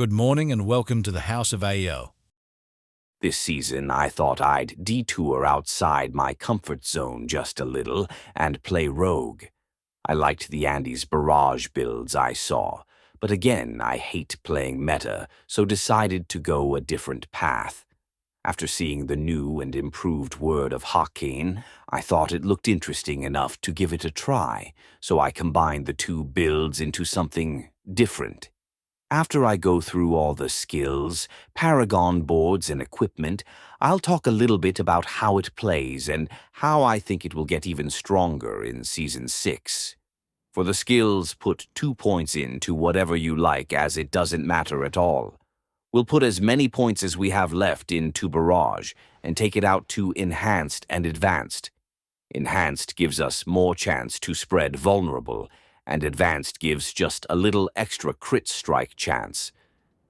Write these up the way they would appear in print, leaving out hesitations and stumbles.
Good morning and welcome to the House of AO. This season, I thought I'd detour outside my comfort zone just a little and play rogue. I liked the Andes barrage builds I saw, but again, I hate playing meta, so decided to go a different path. After seeing the new and improved word of Hakkane, I thought it looked interesting enough to give it a try, so I combined the two builds into something different. After I go through all the skills, Paragon boards and equipment, I'll talk a little bit about how it plays and how I think it will get even stronger in Season 6. For the skills, put 2 points into whatever you like, as it doesn't matter at all. We'll put as many points as we have left into Barrage and take it out to Enhanced and Advanced. Enhanced gives us more chance to spread Vulnerable, and Advanced gives just a little extra crit strike chance.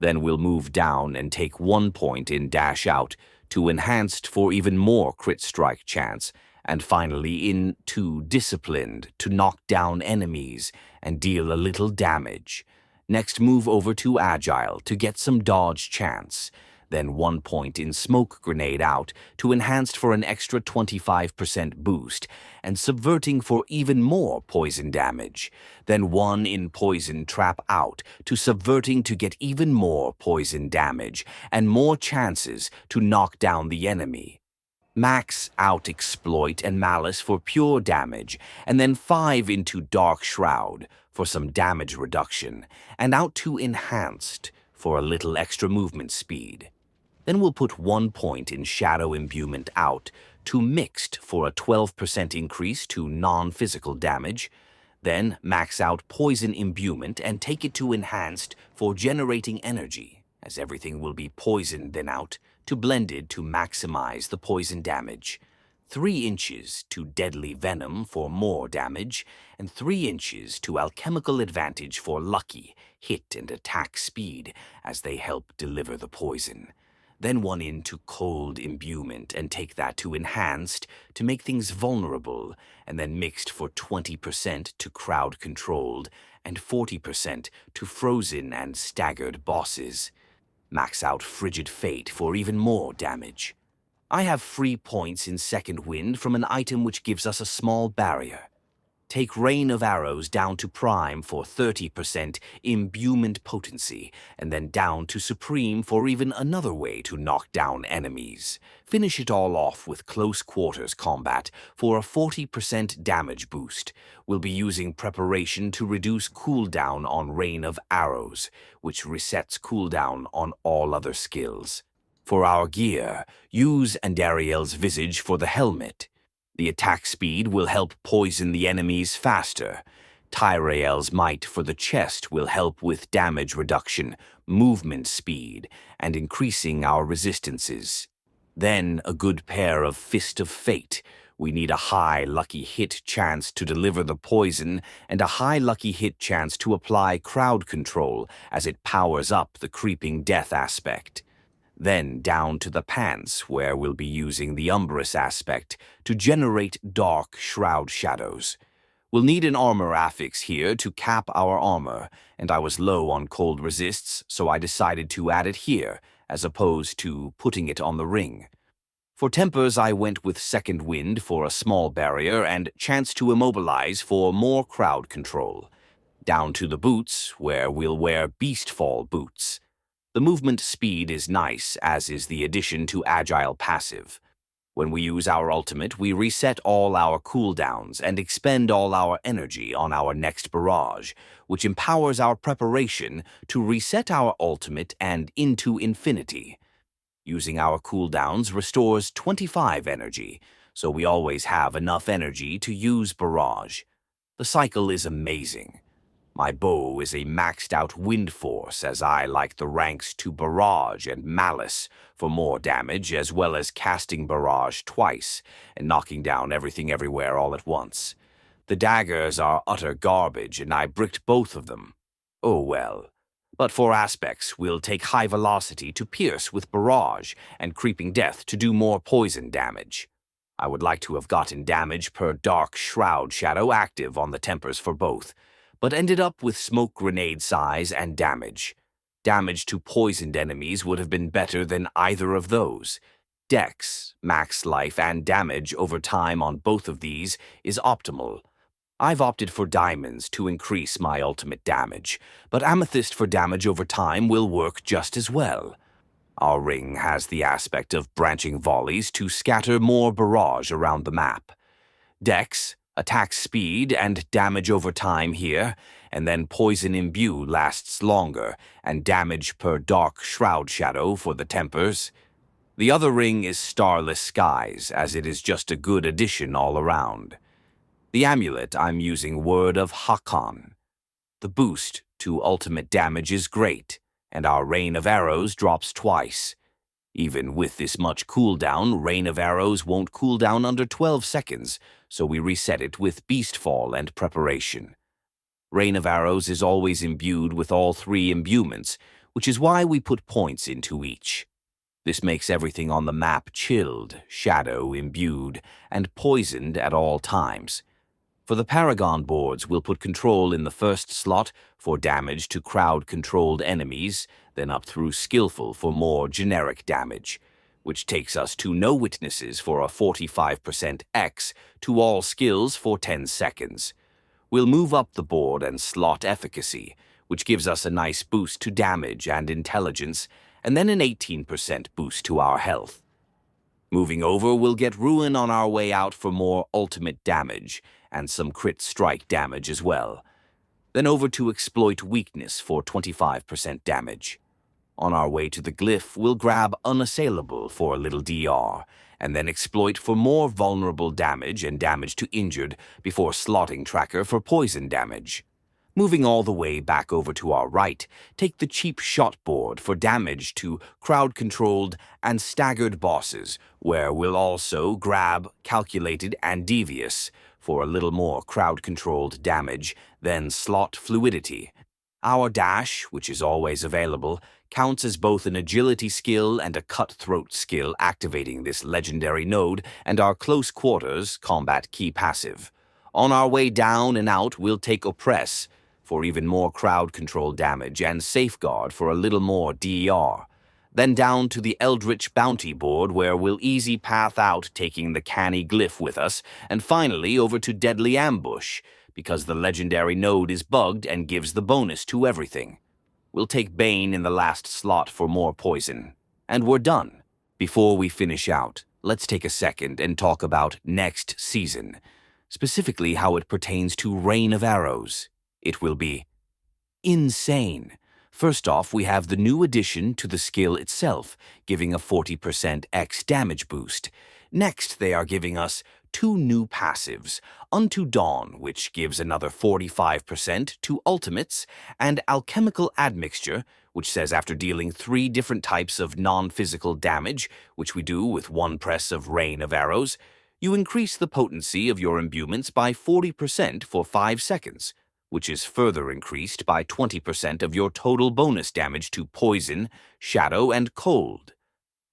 Then we'll move down and take 1 point in Dash Out to Enhanced for even more crit strike chance, and finally into Disciplined to knock down enemies and deal a little damage. Next, move over to Agile to get some dodge chance. Then 1 point in Smoke Grenade Out to Enhanced for an extra 25% boost, and Subverting for even more poison damage. Then 1 in Poison Trap Out to Subverting to get even more poison damage, and more chances to knock down the enemy. Max out Exploit and Malice for pure damage, and then 5 into Dark Shroud for some damage reduction, and out to Enhanced for a little extra movement speed. Then we'll put 1 point in Shadow Imbuement out to Mixed for a 12% increase to non-physical damage. Then max out Poison Imbuement and take it to Enhanced for generating energy, as everything will be poisoned then out to Blended to maximize the poison damage. 3 inches to Deadly Venom for more damage, and 3 inches to Alchemical Advantage for lucky, hit, and attack speed, as they help deliver the poison. Then 1 into Cold Imbuement and take that to Enhanced to make things vulnerable, and then Mixed for 20% to Crowd Controlled and 40% to Frozen and Staggered bosses. Max out Frigid Fate for even more damage. I have free points in Second Wind from an item which gives us a small barrier. Take Rain of Arrows down to Prime for 30% imbuement potency, and then down to Supreme for even another way to knock down enemies. Finish it all off with Close Quarters Combat for a 40% damage boost. We'll be using Preparation to reduce cooldown on Rain of Arrows, which resets cooldown on all other skills. For our gear, use Andariel's Visage for the helmet. The attack speed will help poison the enemies faster. Tyrael's Might for the chest will help with damage reduction, movement speed, and increasing our resistances. Then a good pair of Fist of Fate. We need a high lucky hit chance to deliver the poison and a high lucky hit chance to apply crowd control as it powers up the creeping death aspect. Then down to the pants, where we'll be using the Umbrous aspect to generate dark shroud shadows. We'll need an armor affix here to cap our armor, and I was low on cold resists, so I decided to add it here, as opposed to putting it on the ring. For tempers, I went with Second Wind for a small barrier and Chance to Immobilize for more crowd control. Down to the boots, where we'll wear Beastfall boots. The movement speed is nice, as is the addition to Agile passive. When we use our ultimate, we reset all our cooldowns and expend all our energy on our next barrage, which empowers our preparation to reset our ultimate and into infinity. Using our cooldowns restores 25 energy, so we always have enough energy to use barrage. The cycle is amazing. My bow is a maxed out wind force, as I like the ranks to Barrage and Malice for more damage, as well as casting Barrage twice and knocking down everything everywhere all at once. The daggers are utter garbage, and I bricked both of them. Oh well. But for aspects, we'll take High Velocity to pierce with Barrage and Creeping Death to do more poison damage. I would like to have gotten damage per Dark Shroud Shadow active on the tempers for both, but ended up with Smoke Grenade size and damage. Damage to poisoned enemies would have been better than either of those. Dex, max life, and damage over time on both of these is optimal. I've opted for diamonds to increase my ultimate damage, but amethyst for damage over time will work just as well. Our ring has the aspect of branching volleys to scatter more barrage around the map. Dex, attack speed, and damage over time here, and then poison imbue lasts longer, and damage per dark shroud shadow for the tempers. The other ring is starless skies, as it is just a good addition all around. The amulet I'm using Word of Hakon. The boost to ultimate damage is great, and our Rain of Arrows drops twice. Even with this much cooldown, Rain of Arrows won't cool down under 12 seconds, so we reset it with Beastfall and Preparation. Rain of Arrows is always imbued with all three imbuements, which is why we put points into each. This makes everything on the map chilled, shadow, imbued, and poisoned at all times. For the Paragon boards, we'll put control in the first slot for damage to crowd-controlled enemies, then up through skillful for more generic damage, which takes us to no witnesses for a 45% X to all skills for 10 seconds. We'll move up the board and slot efficacy, which gives us a nice boost to damage and intelligence, and then an 18% boost to our health. Moving over, we'll get Ruin on our way out for more ultimate damage, and some crit strike damage as well. Then over to Exploit Weakness for 25% damage. On our way to the Glyph, we'll grab Unassailable for a little DR, and then Exploit for more vulnerable damage and damage to injured before slotting Tracker for poison damage. Moving all the way back over to our right, take the Cheap Shot board for damage to crowd-controlled and staggered bosses, where we'll also grab Calculated and Devious for a little more crowd-controlled damage, then slot Fluidity. Our dash, which is always available, counts as both an agility skill and a cutthroat skill activating this legendary node, and our close quarters combat key passive. On our way down and out, we'll take Oppress for even more crowd control damage and Safeguard for a little more DER. Then down to the Eldritch Bounty board, where we'll easy path out taking the Canny Glyph with us, and finally over to Deadly Ambush, because the legendary node is bugged and gives the bonus to everything. We'll take Bane in the last slot for more poison. And we're done. Before we finish out, let's take a second and talk about next season, specifically how it pertains to Rain of Arrows. It will be insane. First off, we have the new addition to the skill itself, giving a 40% X damage boost. Next, they are giving us two new passives, Unto Dawn, which gives another 45% to ultimates, and Alchemical Admixture, which says after dealing 3 different types of non-physical damage, which we do with one press of Rain of Arrows, you increase the potency of your imbuements by 40% for 5 seconds, which is further increased by 20% of your total bonus damage to poison, shadow, and cold.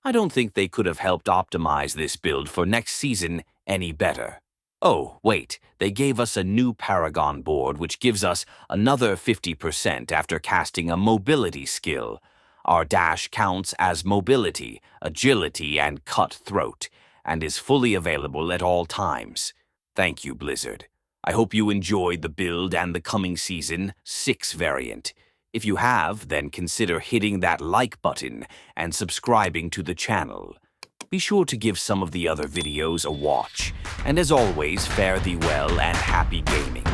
I don't think they could have helped optimize this build for next season any better. Oh, wait, they gave us a new Paragon board which gives us another 50% after casting a mobility skill. Our dash counts as mobility, agility, and cutthroat, and is fully available at all times. Thank you, Blizzard. I hope you enjoyed the build and the coming Season 6 variant. If you have, then consider hitting that like button and subscribing to the channel. Be sure to give some of the other videos a watch, and as always, fare thee well and happy gaming.